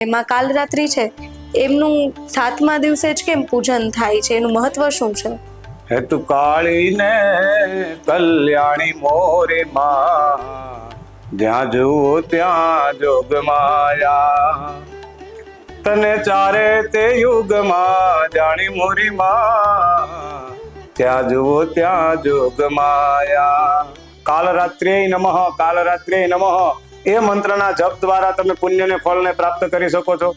માં કાલરાત્રિ છે એમનું 7મા દિવસે જ કેમ પૂજન થાય છે, એનું મહત્વ શું છે? હેતુ કાળી ને કલ્યાણી મોરે માં, જ્યાં જુઓ ત્યાં જોગ માયા, તને ચારે તે યુગમાં જાણી મોરી માં, ત્યાં જુઓ ત્યાં જોગ માયા. કાલરાત્રિ નમઃ, કાલરાત્રિ નમઃ એ મંત્રના જપ દ્વારા તમે પુણ્યને ફળને પ્રાપ્ત કરી શકો છો.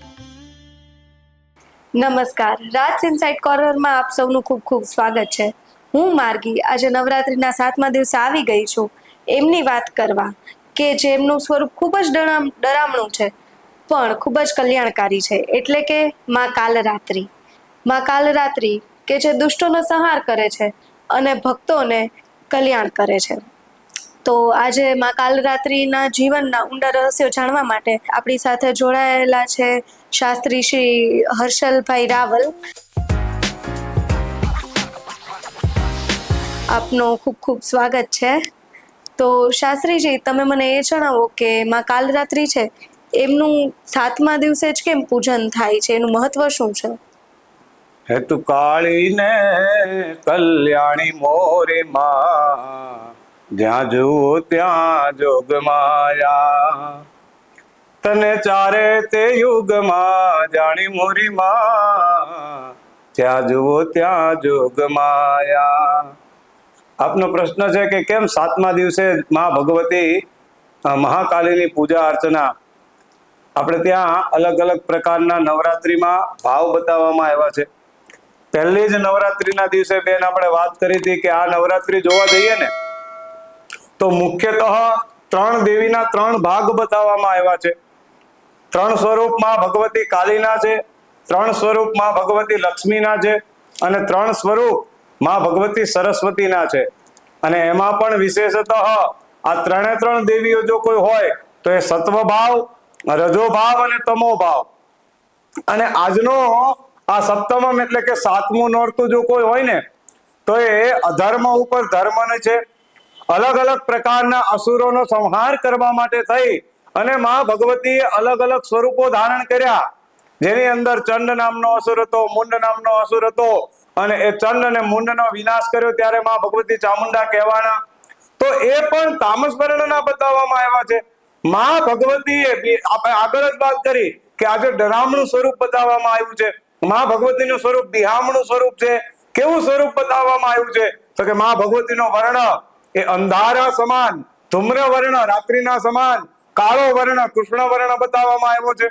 નમસ્કાર, રાજ ઇનસાઇટ કોર્નરમાં આપ સૌનું ખૂબ ખૂબ સ્વાગત છે. હું માર્ગી આજે નવરાત્રિના 7મા દિવસે આવી ગઈ છું એમની વાત કરવા, કે જેમનું સ્વરૂપ ખૂબ જ ડરામણું છે પણ ખૂબ જ કલ્યાણકારી છે, એટલે કે માં કાલરાત્રિ. માં કાલરાત્રિ કે જે દુષ્ટોનો સંહાર કરે છે અને ભક્તોને કલ્યાણ કરે છે. તો આજે માં કાલરાત્રિના જીવનના ઊંડા રહસ્યો જાણવા માટે આપણી સાથે જોડાયેલા છે શાસ્ત્રી શ્રી હર્ષલભાઈ રાવલ. આપનો ખૂબ ખૂબ સ્વાગત છે. તો શાસ્ત્રીજી, તમે મને એ જણાવો કે માં કાલરાત્રિ છે એમનું 7મા દિવસે જ કેમ પૂજન થાય છે, એનું મહત્વ શું છે? હેતુ કાળી ને કલ્યાણી મોરે માં, જ્યાં જુઓ ત્યાં જોગ માયા, તને ચારે તે યુગમાં જાણી મોરી માં, ત્યાં જુઓ ત્યાં જોગ માયા. આપનો પ્રશ્ન છે કે કેમ 7મા દિવસે માં ભગવતી મહાકાલીની પૂજા અર્ચના. આપણે ત્યાં અલગ અલગ પ્રકારના નવરાત્રિમાં ભાવ બતાવવામાં આવ્યા છે. પહેલી જ નવરાત્રિના દિવસે બેન આપણે વાત કરી હતી કે આ નવરાત્રિ જોવા જઈએ ને તો મુખ્યતઃ 3 દેવીના 3 ભાગ બતાવવામાં આવ્યા છે. 3 સ્વરૂપમાં ભગવતી કાલીના છે, 3 સ્વરૂપમાં ભગવતી લક્ષ્મીના છે અને 3 સ્વરૂપ માં ભગવતી સરસ્વતીના છે. અને એમાં પણ વિશેષતઃ આ 3 દેવીઓ જો કોઈ હોય તો એ સત્વ ભાવ, રજો ભાવ અને તમો ભાવ. અને આજનો આ સપ્તમમ એટલે કે 7મું નોરતું જો કોઈ હોય ને તો એ અધર્મ ઉપર ધર્મને છે, અલગ અલગ પ્રકારના અસુરોનો સંહાર કરવા માટે થઈ અને માં ભગવતીએ અલગ અલગ સ્વરૂપો ધારણ કર્યા, જેની અંદર ચંડ નામનો અસુર હતો, મુંડ નામનો અસુર હતો, અને એ ચંડ અને મુંડનો વિનાશ કર્યો ત્યારે માં ભગવતી ચામુંડા કહેવાના. તો એ પણ તામસ વર્ણના બતાવવામાં આવ્યા છે. માં ભગવતીએ આપણે આગળ જ વાત કરી કે આજે ડરામણું સ્વરૂપ બતાવવામાં આવ્યું છે. માં ભગવતીનું સ્વરૂપ બિહામણું સ્વરૂપ છે. કેવું સ્વરૂપ બતાવવામાં આવ્યું છે તો કે માં ભગવતીનો વર્ણ એ અંધારા સમાન, ધૂમ્ર વર્ણ રાત્રિના સમાન, કાળો વર્ણ કૃષ્ણ વર્ણ બતાવવામાં આવ્યો છે.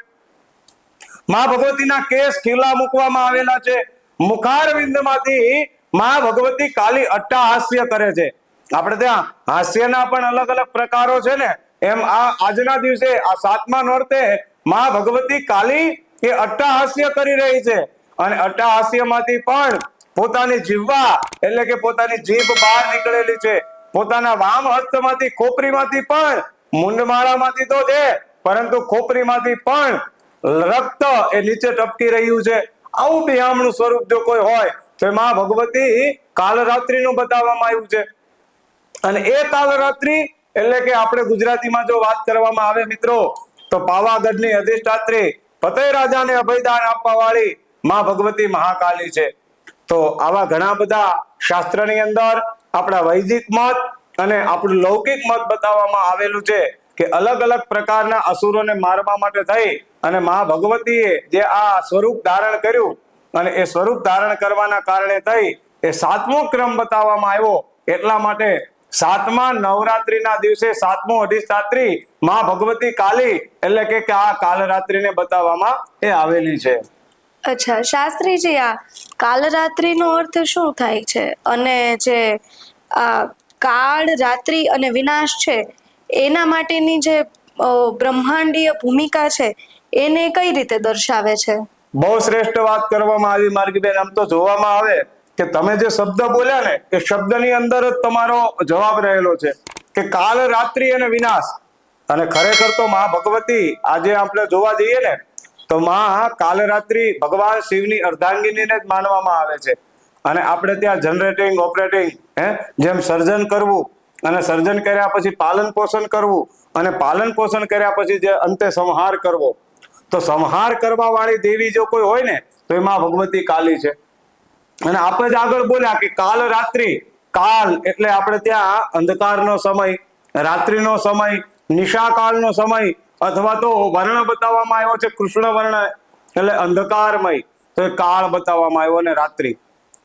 માં ભગવતીના કેસ ખીલા મૂકવામાં આવેલા છે. મુખારવિંદમાંથી માં ભગવતી કાલી અટ્ટહાસ્ય કરે છે. આપણે ત્યાં હાસ્યના પણ અલગ અલગ પ્રકારો છે ને, એમ આ આજના દિવસે આ 7મા નોરતે માં ભગવતી કાલી એ અટ્ટહાસ્ય કરી રહી છે. અને અટ્ટહાસ્યમાંથી પણ પોતાની જીહ્વા એટલે કે પોતાની જીભ બહાર નીકળેલી છે. પોતાના વામ હસ્તમાંથી ખોપરીમાંથી પણ, મુંડમાળામાંથી તો છે પરંતુ ખોપરીમાંથી પણ રક્ત એ નીચે ટપકી રહ્યું છે. આવું બિહામણું સ્વરૂપ જો કોઈ હોય તો માં ભગવતી કાલરાત્રિનું બતાવવામાં આવ્યું છે. અને એ કાલરાત્રિ એટલે કે આપણે ગુજરાતીમાં જો વાત કરવામાં આવે મિત્રો તો પાવાગઢની અધિષ્ઠાત્રી, ફતેહ રાજાને અભયદાન આપવા વાળી માં ભગવતી મહાકાલી છે. તો આવા ઘણા બધા શાસ્ત્રની અંદર આપણા વૈદિક મત અને આપણું લૌકિક મત બતાવવામાં આવેલું છે કે અલગ અલગ પ્રકારના અસુરોને મારવા માટે થઈ અને માં ભગવતીએ જે આ સ્વરૂપ ધારણ કર્યું અને એ સ્વરૂપ ધારણ કરવાના કારણે થઈ એ 7મો ક્રમ બતાવવામાં આવ્યો. એટલા માટે 7મા નવરાત્રિના દિવસે 7મું અધિષ્ઠાત્રી માં ભગવતી કાલી એટલે કે આ કાલરાત્રિને બતાવવામાં એ આવેલી છે. અચ્છા શાસ્ત્રીજી, આ કાલરાત્રિનો અર્થ શું થાય છે અને જે આ કાળ, રાત્રિ અને વિનાશ છે એના માટેની જે બ્રહ્માંડીય ભૂમિકા છે એને કઈ રીતે દર્શાવે છે? બહુ શ્રેષ્ઠ વાત કરવામાં આવી માર્ગીબેન. આમ તો જોવામાં આવે કે તમે જે શબ્દ બોલ્યા ને એ શબ્દની અંદર જ તમારો જવાબ રહેલો છે કે કાલ, રાત્રિ અને વિનાશ. અને ખરેખર તો માં ભગવતી આજે આપણે જોવા જઈએ ને તો માં કાલરાત્રિ ભગવાન શિવની અર્ધાંગિનીને જ માનવામાં આવે છે. અને આપણે ત્યાં જનરેટિંગ, ઓપરેટિંગ જેમ સર્જન કરવું અને સર્જન કર્યા પછી પાલન પોષણ કરવું અને પાલન પોષણ કર્યા પછી જે અંતે સંહાર કરવો, તો સંહાર કરવા વાળી દેવી જો કોઈ હોય ને તો એમાં ભગવતી કાલી છે. અને આપણે જ આગળ બોલ્યા કે કાલ રાત્રિ, કાલ એટલે આપણે ત્યાં અંધકારનો સમય, રાત્રિનો સમય, નિશાકાળનો સમય, અથવા તો વર્ણ બતાવવામાં આવ્યો છે કૃષ્ણ વર્ણ એટલે અંધકારમય, તો એ કાળ બતાવવામાં આવ્યો ને રાત્રિ.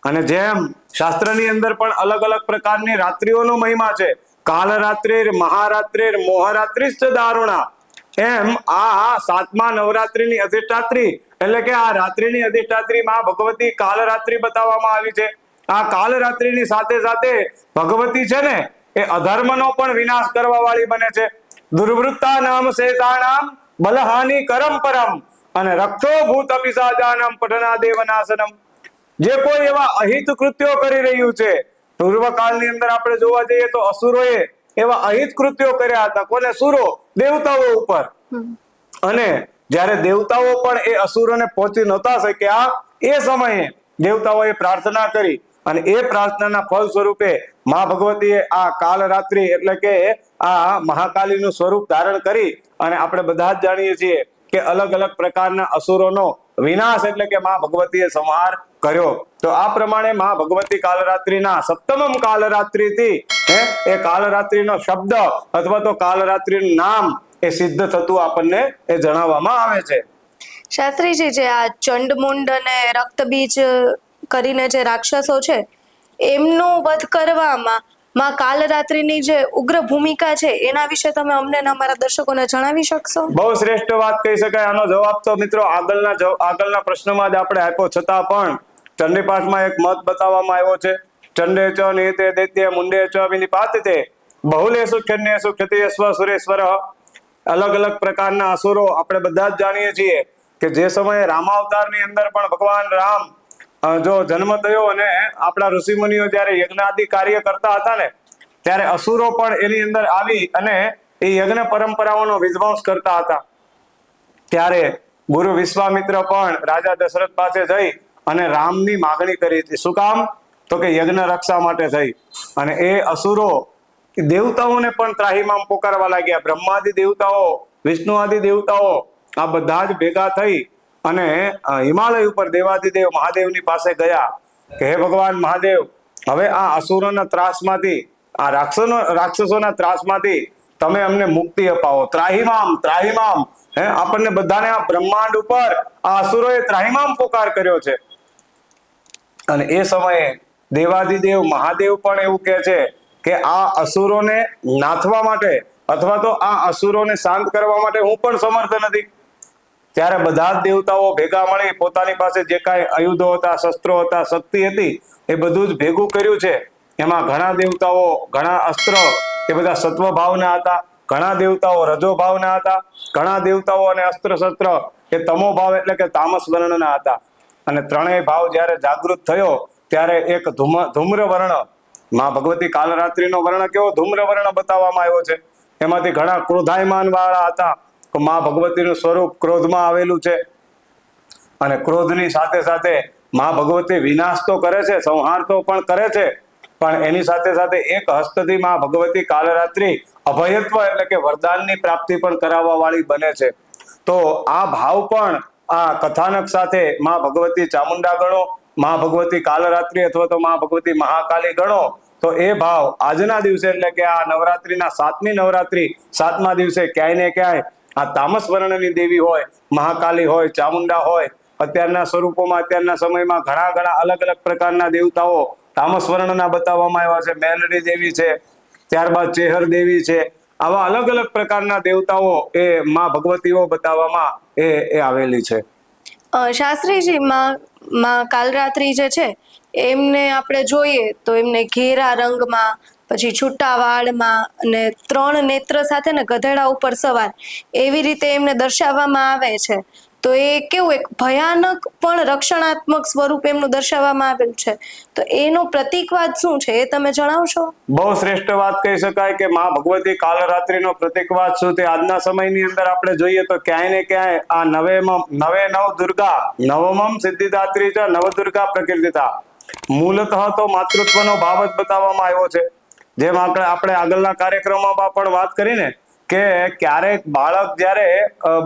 અને જેમ શાસ્ત્રની અંદર પણ અલગ અલગ પ્રકારની રાત્રિઓનો મહિમા છે, કાલ રાત્રિ, મહારાત્રિ, મોહરાત્રિશ્ચ દારુણા, એમ આ 7મા નવરાત્રિની અધિષ્ઠાત્રી એટલે કે આ રાત્રિની અધિષ્ઠાત્રી માં ભગવતી કાલરાત્રિ બતાવવામાં આવી છે. આ કાલરાત્રિની સાથે સાથે ભગવતી છે ને એ અધર્મનો પણ વિનાશ કરવા વાળી બને છે. દુર્વૃત્તા નામ શેષાણામ બલહાનિ કરમ પરમ અને રક્ષો ભૂત અપિશાચાનામ પઠના દેવનાશનમ. જે કોઈ એવા અહિત કૃત્યો કરી રહ્યું છે, પૂર્વકાળની અંદર આપણે જોવા જઈએ તો અસુરોએ એવા અહિત કૃત્યો કર્યા હતા. કોને? સુરો, દેવતાઓ ઉપર. અને જ્યારે દેવતાઓ પણ એ અસુરોને પહોંચી નહોતા શક્યા એ સમયે દેવતાઓએ પ્રાર્થના કરી અને એ પ્રાર્થનાના ફળ સ્વરૂપે મા ભગવતીએ આ કાલરાત્રિ એટલે કે આ મહાકાલીનું સ્વરૂપ ધારણ કરી અને આપણે બધા જ જાણીએ છીએ કે અલગ અલગ પ્રકારના અસુરોનો વિનાશ એટલે કે મા ભગવતીએ સંહાર કર્યો. તો આ પ્રમાણે મા ભગવતી કાલરાત્રિના સપ્તમમ કાલરાત્રિથી એ કાલરાત્રિનો શબ્દ અથવા તો કાલરાત્રિનું નામ એ સિદ્ધ થતું આપણને એ જણાવવામાં આવે છે. શાસ્ત્રીજી, જે આ ચંડમુંડ અને રક્તબીજ કરીને જે રાક્ષસો છે એમનો વધ કરવામાં માં કાલરાત્રિની જે ઉગ્ર ભૂમિકા છે એના વિશે તમે અમને અને અમારા દર્શકોને જણાવી શકશો? બહુ શ્રેષ્ઠ વાત કહી શકાય. આનો જવાબ તો મિત્રો આગળના પ્રશ્નમાં જ આપણે આપ્યો, છતાં પણ ચંડીપાઠમાં એક મત બતાવવામાં આવ્યો છે. ચંડે ચ નિહિતે દૈત્ય મુંડે ચ વિનિપાતિતે બહુલેષુ ક્ષણ્યેષુ ક્ષતિયસ્વ સુરેશ્વર. અલગ અલગ પ્રકારના અસુરો આપણે બધા જ જાણીએ છીએ કે જે સમયે રામાવતારની અંદર પણ ભગવાન રામ જો જન્મ થયો અને આપણા ઋષિમુનિઓ જ્યારે યજ્ઞાદિ કાર્ય કરતા હતા ને ત્યારે અસુરો પણ એની અંદર આવી અને એ યજ્ઞ પરંપરાઓનો વિધ્વંસ કરતા હતા. ત્યારે ગુરુ વિશ્વામિત્ર પણ રાજા દશરથ પાસે જઈ અને રામની માગણી કરી હતી. શું કામ? તો કે યજ્ઞ રક્ષા માટે થઈ. અને એ અસુરો દેવતાઓને પણ ત્રાહિમામ પોકારવા લાગ્યા. બ્રહ્માદિ દેવતાઓ, વિષ્ણુ આદિ દેવતાઓ આ બધા જ ભેગા થઈ અને હિમાલય ઉપર દેવાદિદેવ મહાદેવની પાસે ગયા કે હે ભગવાન મહાદેવ, હવે આ અસુરોના ત્રાસમાંથી, આ રાક્ષસોના ત્રાસમાંથી તમે અમને મુક્તિ અપાવો. ત્રાહિમામ ત્રાહિમામ, આપણને બધાને આ બ્રહ્માંડ ઉપર આ અસુરોએ ત્રાહિમામ પોકાર કર્યો છે. અને એ સમયે દેવાદિદેવ મહાદેવ પણ એવું કહે છે કે આ અસુરોને નાથવા માટે અથવા તો આ અસુરોને શાંત કરવા માટે હું પણ સમર્થ નથી. ત્યારે બધા જ દેવતાઓ ભેગા મળી પોતાની પાસે જે કાંઈ આયુધો હતા, શસ્ત્રો હતા, શક્તિ હતી એ બધું જ ભેગું કર્યું છે. એમાં ઘણા દેવતાઓ, ઘણા અસ્ત્ર એ બધા સત્વ ભાવના હતા, ઘણા દેવતાઓ રજો ભાવના હતા, ઘણા દેવતાઓ અને અસ્ત્ર શસ્ત્ર એ તમો ભાવ એટલે કે તામસ વર્ણના હતા. અને ત્રણેય ભાવ જ્યારે જાગૃત થયો ત્યારે એક ધૂમ્ર વર્ણ, માં ભગવતી કાલરાત્રિનો વર્ણ કેવો ધૂમ્ર વર્ણ બતાવવામાં આવ્યો છે. એમાંથી ઘણા ક્રોધાયમાન વાળા હતા. માં ભગવતીનું સ્વરૂપ ક્રોધમાં આવેલું છે અને ક્રોધની સાથે સાથે માં ભગવતી વિનાશ તો કરે છે, સંહાર તો પણ કરે છે, પણ એની સાથે સાથે એક હસ્તથી માં ભગવતી કાલરાત્રિ અભયત્વ એટલે કે વરદાનની પ્રાપ્તિ પણ કરાવવા વાળી બને છે. તો આ ભાવ પણ આ કથાનક સાથે માં ભગવતી ચામુંડા ગણો, માં ભગવતી કાલરાત્રિ અથવા તો માં ભગવતી મહાકાલી ગણો તો એ ભાવ આજના દિવસે એટલે કે આ નવરાત્રિના 7મી નવરાત્રિ 7મા દિવસે ક્યાંય ને ક્યાંય આ તામસ વર્ણની દેવી હોય, મહાકાલી હોય, ચામુંડા હોય, અત્યારના સ્વરૂપોમાં અત્યારના સમયમાં ઘણા અલગ અલગ પ્રકારના દેવતાઓ તામસ વર્ણના બતાવવામાં આવ્યા છે. મેલડી દેવી છે, ત્યારબાદ ચેહર દેવી છે. આવા અલગ અલગ પ્રકારના દેવતાઓ એ માં ભગવતીઓ બતાવવામાં એ આવેલી છે. શાસ્ત્રીજી, માં કાલરાત્રિ જે છે એમને આપણે જોઈએ તો એમને ઘેરા રંગમાં, પછી છૂટા વાળમાં અને 3 નેત્ર સાથે ને ગધેડા ઉપર સવાર એવી રીતે એમને દર્શાવવામાં આવે છે. તો એ કેવું એક ભયાનક પણ રક્ષણાત્મક સ્વરૂપ એમનું દર્શાવવામાં આવેલ છે. તો એનો પ્રતીકવાદ શું છે એ તમે જણાવશો? બહુ શ્રેષ્ઠ વાત કહી શકાય કે માં ભગવતી કાલરાત્રિનો પ્રતીકવાદ શું તે આજના સમયની અંદર આપણે જોઈએ તો ક્યાંય ને ક્યાંય આ નવે નવ દુર્ગા, નવમમ સિદ્ધિદાત્રી છે, નવદુર્ગા પ્રકીર્તિતા, મૂલતઃ તો માતૃત્વનો ભાવ જ બતાવવામાં આવ્યો છે. જેમ આપણે આગળના કાર્યક્રમોમાં પણ વાત કરીને કે ક્યારેક બાળક જ્યારે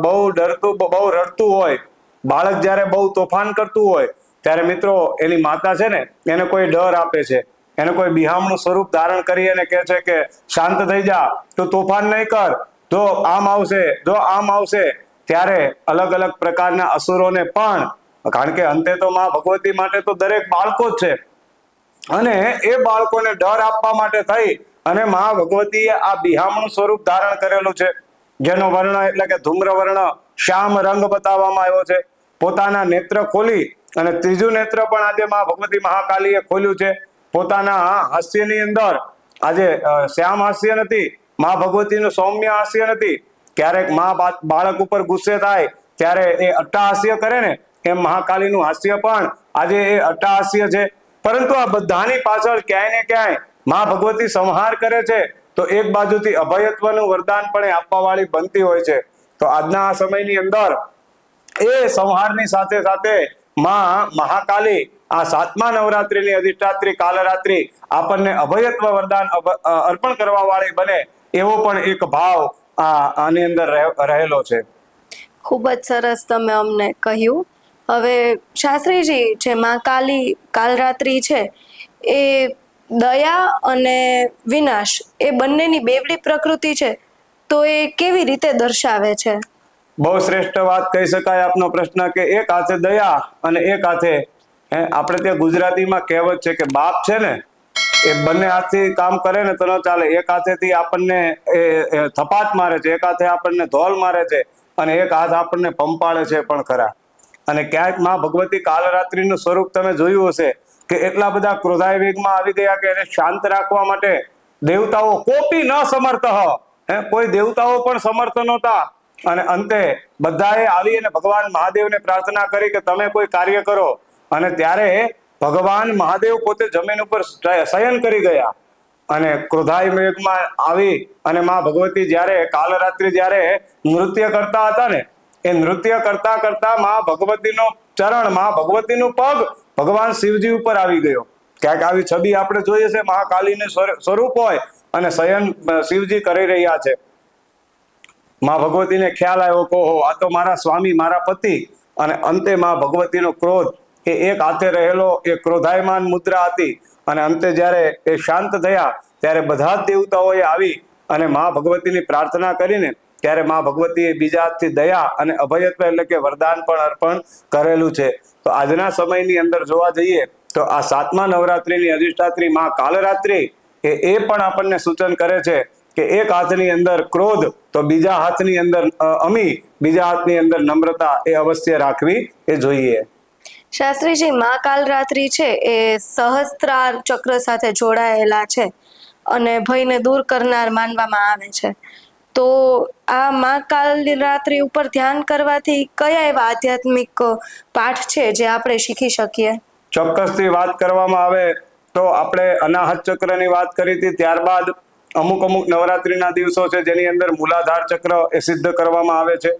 બહુ રડતું હોય, બાળક જ્યારે બહુ તોફાન કરતું હોય, ત્યારે મિત્રો એની માતા છે ને એને કોઈ ડર આપે છે, એને કોઈ બિહામણું સ્વરૂપ ધારણ કરી અને કહે છે કે શાંત થઈ જા, તું તોફાન નહીં કર, જો આમ આવશે, જો આમ આવશે. ત્યારે અલગ અલગ પ્રકારના અસુરોને પણ, કારણ કે અંતે તો માં ભગવતી માટે તો દરેક બાળકો જ છે, અને એ બાળકોને ડર આપવા માટે થઈ અને માં ભગવતીએ આ બિહામણું સ્વરૂપ ધારણ કરેલું છે, જેનો વર્ણ એટલે કે ધૂમ્રવર્ણ શ્યામ રંગ બતાવવામાં આવ્યો છે. પોતાના નેત્ર ખોલી અને ત્રીજું નેત્ર પણ આજે માં ભગવતી મહાકાલીએ ખોલ્યું છે. પોતાના હાસ્યની અંદર આજે શ્યામ હાસ્ય નથી, માં ભગવતીનું સૌમ્ય હાસ્ય નથી. ક્યારેક માં બાળક ઉપર ગુસ્સે થાય ત્યારે એ અટ્ટહાસ્ય કરે ને, એમ મહાકાલીનું હાસ્ય પણ આજે એ અટ્ટહાસ્ય છે. પરંતુ આ બધાની પાછળ ક્યાંય ને ક્યાંય માં ભગવતી સંહાર કરે છે, તો એક બાજુથી અભયત્વનું વરદાન પણ એ આપવા વાળી બનતી હોય છે. તો આજના આ સમયની અંદર એ સંહારની સાથે સાથે માં મહાકાલી આ 7મા નવરાત્રિની અધિષ્ઠાત્રી કાલરાત્રિ આપણને અભયત્વ વરદાન અર્પણ કરવા વાળી બને, એવો પણ એક ભાવ આની અંદર રહેલો છે. ખૂબ જ સરસ તમે અમને કહ્યું. હવે શાસ્ત્રીજી, જે માં કાલરાત્રિ છે એ દયા અને વિનાશ એ બંનેની બેવડી પ્રકૃતિ છે, તો એ કેવી રીતે દર્શાવે છે? બહુ શ્રેષ્ઠ વાત કહી શકાય આપનો પ્રશ્ન, કે એક હાથે દયા અને એક હાથે આપણે ત્યાં ગુજરાતીમાં કહેવત છે કે બાપ છે ને એ બંને હાથથી કામ કરે ને તો ન ચાલે. એક હાથેથી આપણને એ થપાટ મારે છે, એક હાથે આપણને ધોલ મારે છે, અને એક હાથ આપણને પંપાળે છે પણ ખરા. અને ક્યાંક માં ભગવતી કાલરાત્રિનું સ્વરૂપ તમે જોયું હશે કે એટલા બધા ક્રોધાય વેગમાં આવી ગયા કે એને શાંત રાખવા માટે દેવતાઓ કોપી ન સમર્થ, કોઈ દેવતાઓ પણ સમર્થ નહોતા. અને અંતે બધાએ આવી અને ભગવાન મહાદેવને પ્રાર્થના કરી કે તમે કોઈ કાર્ય કરો. અને ત્યારે ભગવાન મહાદેવ પોતે જમીન ઉપર શયન કરી ગયા, અને ક્રોધાય વેગમાં આવી અને માં ભગવતી જ્યારે કાલરાત્રિ જ્યારે નૃત્ય કરતા હતા ને, એ નૃત્ય કરતા કરતા માં ભગવતીનો ચરણ, માં ભગવતીનું પગ ભગવાન શિવજી ઉપર આવી ગયો. ક્યાંક આવી છબી આપણે જોઈએ છે, મહાકાલીનું સ્વરૂપ હોય અને શયન શિવજી કરી રહ્યા છે. માં ભગવતીને ખ્યાલ આવ્યો કે ઓહો, આ તો મારા સ્વામી, મારા પતિ. અને અંતે માં ભગવતીનો ક્રોધ એ એક હાથે રહેલો એ ક્રોધાયમાન મુદ્રા હતી, અને અંતે જ્યારે એ શાંત થયા ત્યારે બધા જ દેવતાઓએ આવી અને માં ભગવતીની પ્રાર્થના કરીને ત્યારે માં ભગવતીએ બીજા હાથથી દયા અને અભયત્વ એટલે કે વરદાન પણ અર્પણ કરેલું છે. તો આજના સમયની અંદર જોવા જઈએ તો આ 7મા નવરાત્રિની અધિષ્ઠાત્રી માં કાલરાત્રિ એ પણ આપણને સૂચન કરે છે કે એક હાથની અંદર ક્રોધ તો બીજા હાથની અંદર અમી, બીજા હાથની અંદર નમ્રતા એ અવશ્ય રાખવી એ જોઈએ. શાસ્ત્રીજી, માં કાલરાત્રિ છે એ સહસ્ત્રાર ચક્ર સાથે જોડાયેલા છે અને ભયને દૂર કરનાર માનવામાં આવે છે. તો આ માં કાલરાત્રિ ઉપર ધ્યાન કરવાથી કયા એવા આધ્યાત્મિક પાઠ છે જે આપણે શીખી શકીએ? ચોક્કસથી વાત કરવામાં આવે તો આપણે અનાહત ચક્રની વાત કરી હતી, ત્યારબાદ અમુક નવરાત્રિના દિવસો છે જેની અંદર મૂલાધાર ચક્ર એ સિદ્ધ કરવામાં આવે છે.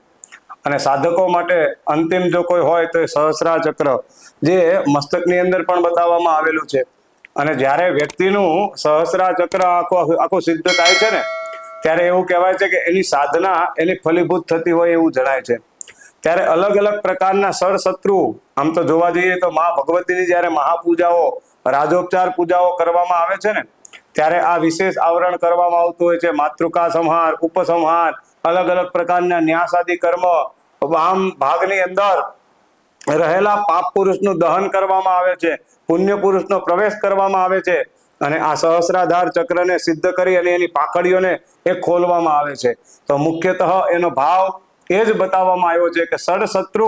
અને સાધકો માટે અંતિમ જો કોઈ હોય તો એ સહસ્ત્રાર ચક્ર જે મસ્તકની અંદર પણ બતાવવામાં આવેલું છે. અને જ્યારે વ્યક્તિનું સહસ્ત્રાર ચક્ર આખું સિદ્ધ થાય છે ને, ત્યારે એવું કહેવાય છે કે એની સાધના એની ફલીભૂત થતી હોય એવું જણાય છે. ત્યારે અલગ અલગ પ્રકારના શત્રુ, આમ તો જોવા જઈએ તો માં ભગવતીની જ્યારે મહાપૂજાઓ, રાજોપચાર પૂજાઓ કરવામાં આવે છે ને, ત્યારે આ વિશેષ આવરણ કરવામાં આવતું હોય છે. માતૃકા સંહાર, ઉપસંહાર, અલગ અલગ પ્રકારના ન્યાસાદી કર્મ, વામ ભાગની અંદર રહેલા પાપ પુરુષનું દહન કરવામાં આવે છે, પુણ્ય પુરુષનો પ્રવેશ કરવામાં આવે છે, અને આ સહસ્ત્રાધાર ચક્રને સિદ્ધ કરી અને એની પાકડીઓને એ ખોલવામાં આવે છે. તો મુખ્યતઃ એનો ભાવ એ જ બતાવવામાં આવ્યો છે કે ષડ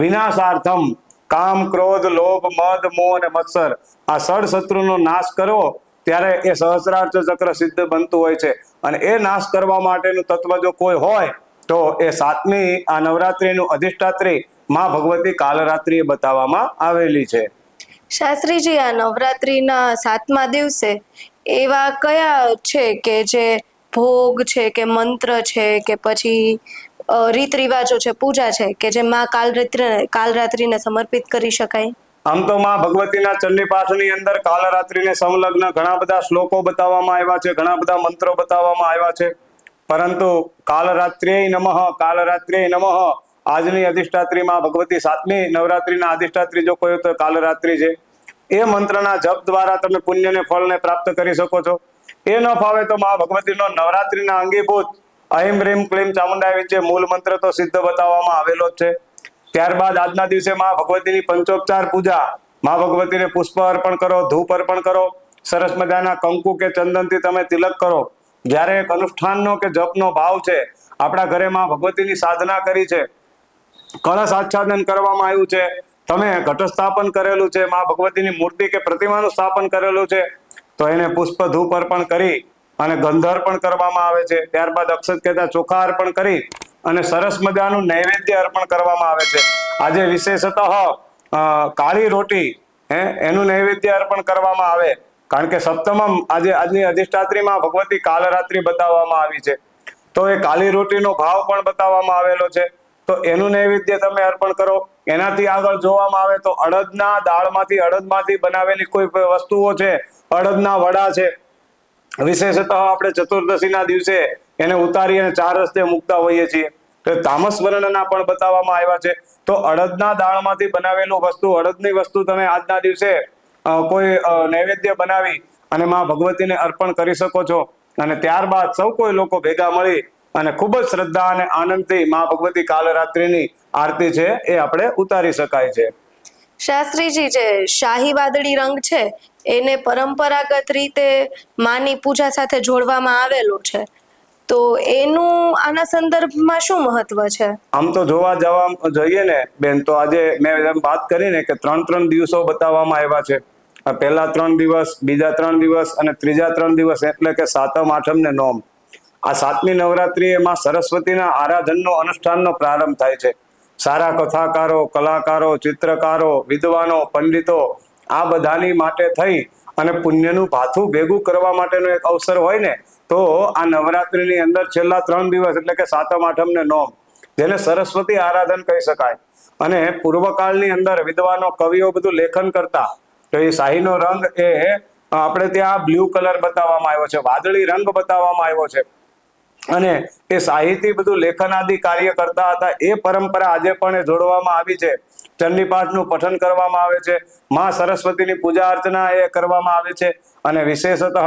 વિનાશાર્થમ કામ, ક્રોધ, લોભ, મદ, મોહ અને મત્સર, આ ષડ નાશ કરવો ત્યારે એ સહસ્ત્રાર ચક્ર સિદ્ધ બનતું હોય છે. અને એ નાશ કરવા માટેનું તત્વ જો કોઈ હોય તો એ 7મી આ નવરાત્રિનું અધિષ્ઠાત્રી માં ભગવતી કાલરાત્રિએ બતાવવામાં આવેલી છે. શાસ્ત્રીજી, આ નવરાત્રિના 7મા દિવસે એવા કયા છે કે જે ભોગ છે કે મંત્ર છે કે પછી રીત રિવાજો છે, પૂજા છે કે જે માં કાલરાત્રિને સમર્પિત કરી શકાય? આમ તો માં ભગવતીના ચંડી પાઠની અંદર કાલરાત્રિને સંલગ્ન ઘણા બધા શ્લોકો બતાવવામાં આવ્યા છે, ઘણા બધા મંત્રો બતાવવામાં આવ્યા છે. પરંતુ કાલરાત્રિય નમઃ, કાલરાત્રિય નમઃ, આજની અધિષ્ઠાત્રી માં ભગવતી, 7મી નવરાત્રીના અધિષ્ઠાત્રી જો કોઈ હોય તો કાલરાત્રિ છે. એ મંત્રના જપ દ્વારા તમે પુણ્યને ફળને પ્રાપ્ત કરી શકો છો. એ ન ફાવે તો મા ભગવતીનો નવરાત્રીના અંગીભૂત અહિમ રીમ ક્લીમ ચામુંડાય વિશે મૂળ મંત્ર તો સિદ્ધ બતાવવામાં આવેલો જ છે. ત્યારબાદ આજના દિવસે મા ભગવતીની પંચોપચાર પૂજા, મા ભગવતીને પુષ્પ અર્પણ કરો, ધૂપ અર્પણ કરો, સરસ મજાના કંકુ કે ચંદનથી તમે તિલક કરો. જ્યારે એક અનુષ્ઠાનનો કે જપનો ભાવ છે, આપણા ઘરે મા ભગવતીની સાધના કરી છે, કળશ આચ્છાદન કરવામાં આવ્યું છે, તમે ઘટ સ્થાપન કરેલું છે, મા ભગવતીની મૂર્તિ કે પ્રતિમાનું સ્થાપન કરેલું છે, તો એને પુષ્પ ધૂપ અર્પણ કરી અને ગંધ અર્પણ કરવામાં આવે છે. ત્યારબાદ અક્ષત કહેતા ચોખા અર્પણ કરી અને સરસ મજાનું નૈવેદ્ય અર્પણ કરવામાં આવે છે. આજે વિશેષતઃ કાળી રોટી એનું નૈવેદ્ય અર્પણ કરવામાં આવે, કારણ કે સપ્તમમ આજની અધિષ્ઠાત્રીમાં ભગવતી કાલરાત્રિ બતાવવામાં આવી છે, તો એ કાળી રોટીનો ભાવ પણ બતાવવામાં આવેલો છે. તો એનું નૈવેદ્ય તમે અર્પણ કરો. એનાથી આગળ જોવામાં આવે તો અડદના દાળમાંથી, અડદમાંથી બનાવેલી કોઈ વસ્તુઓ છે, અડદના વડા છે, વિશેષતઃ આપણે ચતુર્દશીના દિવસે એને ઉતારી અને 4 રસ્તે મૂકતા હોઈએ છીએ, તો તામસ વર્ણના પણ બતાવવામાં આવ્યા છે. તો અડદના દાળમાંથી બનાવેલું વસ્તુ, અડદની વસ્તુ તમે આજના દિવસે કોઈ નૈવેદ્ય બનાવી અને માં ભગવતીને અર્પણ કરી શકો છો. અને ત્યારબાદ સૌ કોઈ લોકો ભેગા મળી અને ખૂબ જ શ્રદ્ધા અને આનંદથી માં ભગવતી કાલરાત્રિની આરતી છે એ આપણે ઉતારી શકાય છે. શાસ્ત્રીજી, જે શાહી વાદળી રંગ છે એને પરંપરાગત રીતે માની પૂજા સાથે જોડવામાં આવેલું છે, તો એનું આના સંદર્ભમાં શું મહત્વ છે? આમ તો જઈએ ને બેન, તો આજે મેં એમ વાત કરી ને કે 3 દિવસો બતાવવામાં આવ્યા છે. પહેલા 3 દિવસ, બીજા 3 દિવસ અને ત્રીજા 3 દિવસ, એટલે કે સાતમ, આઠમ ને નોમ. આ 7મી નવરાત્રી એમાં સરસ્વતીના આરાધનનો અનુષ્ઠાનનો પ્રારંભ થાય છે. સારા કથાકારો, કલાકારો, ચિત્રકારો, વિદ્વાનો, પંડિતો આ બધાની માટે થઈ અને પુણ્યનું ભાથું ભેગું કરવા માટેનો એક અવસર હોય ને, તો આ નવરાત્રીની અંદર છેલ્લા 3 દિવસ એટલે કે સાતમ, આઠમ ને નોમ, જેને સરસ્વતી આરાધન કહી શકાય. અને પૂર્વકાળની અંદર વિદ્વાનો, કવિઓ બધું લેખન કરતા. તો એ શાહીનો રંગ એ આપણે ત્યાં બ્લુ કલર બતાવવામાં આવ્યો છે, વાદળી રંગ બતાવવામાં આવ્યો છે, અને એ સાહિત્ય બધું લેખન આદિ કાર્ય કરતા હતા. એ પરંપરા આજે પણ એ જોડવામાં આવી છે. ચંડીપાઠનું પઠન કરવામાં આવે છે, માં સરસ્વતીની પૂજા અર્ચના એ કરવામાં આવે છે. અને વિશેષતઃ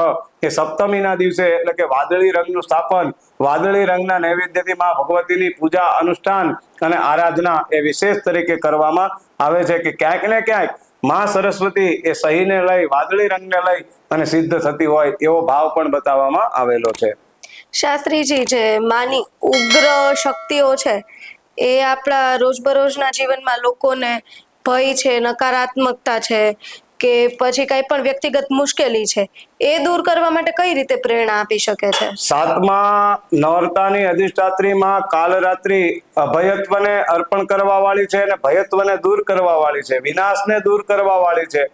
એ સપ્તમીના દિવસે એટલે કે વાદળી રંગનું સ્થાપન, વાદળી રંગના નૈવેદ્યથી માં ભગવતીની પૂજા, અનુષ્ઠાન અને આરાધના એ વિશેષ તરીકે કરવામાં આવે છે. કે ક્યાંક ને ક્યાંક માં સરસ્વતી એ સહીને લઈ, વાદળી રંગને લઈ અને સિદ્ધ થતી હોય એવો ભાવ પણ બતાવવામાં આવેલો છે. શાસ્ત્રીજી, જે માની ઉગ્ર શક્તિઓ છે એ આપણા રોજબરોજના જીવનમાં લોકોને ભય છે, નકારાત્મકતા છે કે પછી કઈ પણ વ્યક્તિગત મુશ્કેલી છે, એ દૂર કરવા માટે કઈ રીતે પ્રેરણા આપી શકે છે? 7મા નવરાત્રિની અધિષ્ઠાત્રીમાં કાલરાત્રિ અભયત્વને અર્પણ કરવા વાળી છે અને ભયત્વને દૂર કરવા વાળી છે, વિનાશને દૂર કરવા વાળી છે.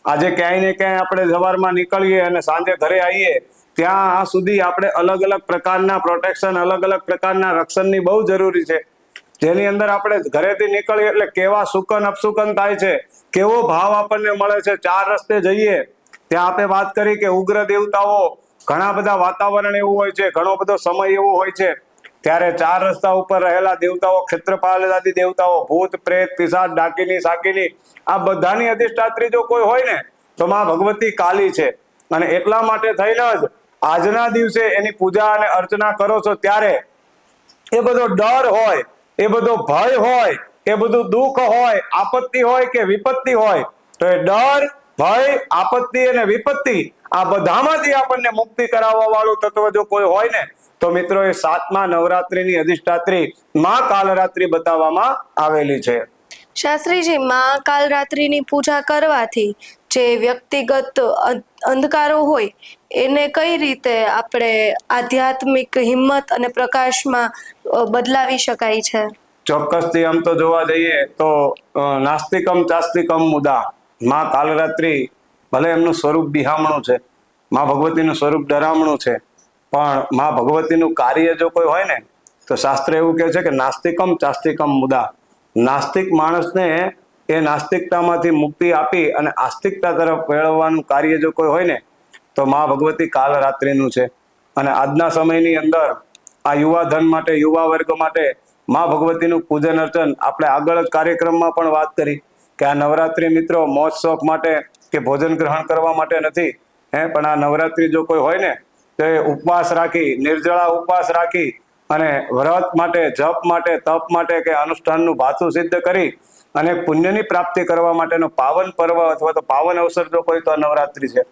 આજે ક્યાંય ને ક્યાંય આપણે સવારમાં નીકળીએ અને સાંજે ઘરે આવીએ ત્યાં સુધી આપણે અલગ અલગ પ્રકારના પ્રોટેક્શન, અલગ અલગ પ્રકારના રક્ષણની બહુ જરૂરી છે. જેની અંદર આપણે ઘરેથી નીકળીએ એટલે કેવા સુકન અપસુકન થાય છે, કેવો ભાવ આપણને મળે છે. 4 રસ્તે જઈએ ત્યાં આપણે વાત કરી કે ઉગ્ર દેવતાઓ, ઘણા બધા વાતાવરણ એવું હોય છે, ઘણો બધો સમય એવો હોય છે, ત્યારે 4 રસ્તા ઉપર રહેલા દેવતાઓ, ક્ષેત્રપાલ આદિ દેવતાઓ, ભૂત, પ્રેત, પિશાચ, ડાકીની, સાકીની, આ બધાની અધિષ્ઠાત્રી જો કોઈ હોય ને તો માં ભગવતી કાલી છે. અને એટલા માટે થઈને જ આજના દિવસે એની પૂજા અને અર્ચના કરો છો ત્યારે એ બધો ડર હોય, એ બધો ભય હોય, એ બધું દુઃખ હોય, આપત્તિ હોય કે વિપત્તિ હોય, તો એ ડર, ભય, આપત્તિ અને વિપત્તિ આ બધામાંથી આપણને મુક્તિ કરાવવા વાળું તત્વ જો કોઈ હોય ને તો મિત્રો એ 7મા નવરાત્રીની અધિષ્ઠાત્રી માં કાલરાત્રિ બતાવવામાં આવેલી છે. શાસ્ત્રીજી, માં કાલરાત્રિની પૂજા કરવાથી જે વ્યક્તિગત અંધકારો હોય એને કઈ રીતે આપણે આધ્યાત્મિક હિંમત અને પ્રકાશમાં બદલાવી શકાય છે? ચોક્કસથી આમ તો જોવા જઈએ તો નાસ્તિકમ ચાસ્તિકમ મુદા, માં કાલરાત્રિ ભલે એમનું સ્વરૂપ બિહામણું છે, માં ભગવતીનું સ્વરૂપ ડરામણું છે, પણ માં ભગવતીનું કાર્ય જો કોઈ હોય ને તો શાસ્ત્ર એવું કહે છે કે નાસ્તિકમ ચાસ્તિકમ મુદા. નાસ્તિક માણસને એ નાસ્તિકતામાંથી મુક્તિ આપી અને આસ્તિકતા તરફ મેળવવાનું કાર્ય જો કોઈ હોય ને તો માં ભગવતી કાલરાત્રિનું છે. અને આજના સમયની અંદર આ યુવા ધન માટે, યુવા વર્ગ માટે માં ભગવતીનું પૂજન અર્ચન આપણે આગળ જ કાર્યક્રમમાં પણ વાત કરી કે આ નવરાત્રી મિત્રો મોજ શોખ માટે કે ભોજન ગ્રહણ કરવા માટે નથી, પણ આ નવરાત્રી જો કોઈ હોય ને તો એ ઉપવાસ રાખી, નિર્જળા ઉપવાસ રાખી અને વ્રત માટે, જપ માટે, તપ માટે કે અનુષ્ઠાનનું ભાથું સિદ્ધ કરી અને પુણ્યની પ્રાપ્તિ કરવા માટેનો પાવન પર્વ અથવા તો પાવન અવસર જો કોઈ તો આ નવરાત્રી છે.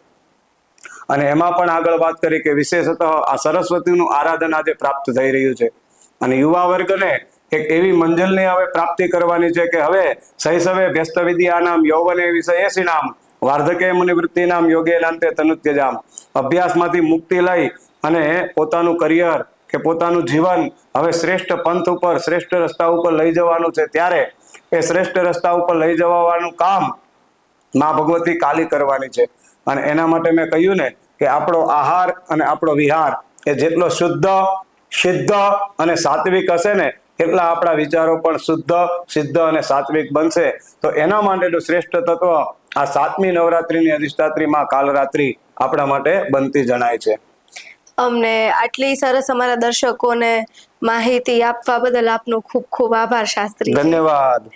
અને એમાં પણ આગળ વાત કરી કે વિશેષતઃ આ સરસ્વતીનું આરાધન આજે પ્રાપ્ત થઈ રહ્યું છે અને યુવા વર્ગને એક એવી મંજિલની હવે પ્રાપ્તિ કરવાની છે કે હવે શૈશવે વ્યસ્ત વિદ્યાનામ યૌવને વિષયેસી નામ વાર્ધકે મુનિવૃત્તિ નામ યોગે નાંતે તનુત્યજામ. અભ્યાસમાંથી મુક્તિ લઈ અને પોતાનું કરિયર કે પોતાનું જીવન હવે શ્રેષ્ઠ પંથ ઉપર, શ્રેષ્ઠ રસ્તા ઉપર લઈ જવાનું છે. ત્યારે એ શ્રેષ્ઠ રસ્તા ઉપર લઈ જવાનું કામ માં ભગવતી કાલી કરવાની છે. અને એના માટે મેં કહ્યું ને કે આપણો આહાર અને આપણો વિહાર એ જેટલો શુદ્ધ, સિદ્ધ અને સાત્વિક હશે ને એટલા આપણા વિચારો પણ શુદ્ધ, સિદ્ધ અને સાત્વિક બનશે. તો એના માટેનું શ્રેષ્ઠ તત્વ આ 7મી નવરાત્રીની અધિષ્ઠાત્રી માં કાલરાત્રી આપણા માટે બનતી જણાય છે. અમને આટલી સરસ અમારા દર્શકોને માહિતી આપવા બદલ આપનો ખૂબ ખૂબ આભાર શાસ્ત્રી. ધન્યવાદ.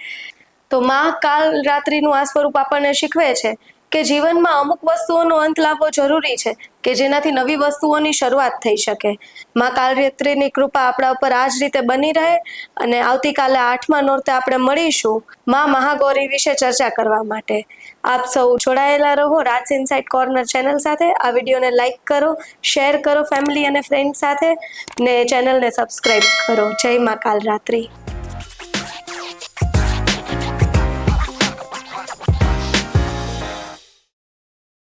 તો માં કાલ રાત્રિનું આ સ્વરૂપ આપણને શીખવે છે કે જીવનમાં અમુક વસ્તુઓનો અંત લાવવો જરૂરી છે કે જેનાથી નવી વસ્તુઓની શરૂઆત થઈ શકે. માં કાલ રાત્રિની કૃપા આપણા ઉપર આ જ રીતે બની રહે અને આવતીકાલે 8મા નોરતે આપણે મળીશું માં મહાગૌરી વિશે ચર્ચા કરવા માટે. આપ સૌ જોડાયેલા રહો રાજ ઇનસાઇટ કોર્નર ચેનલ સાથે. આ વિડીયોને લાઈક કરો, શેર કરો ફેમિલી અને ફ્રેન્ડ સાથે ને ચેનલને સબસ્ક્રાઇબ કરો. જય માં કાલ રાત્રિ.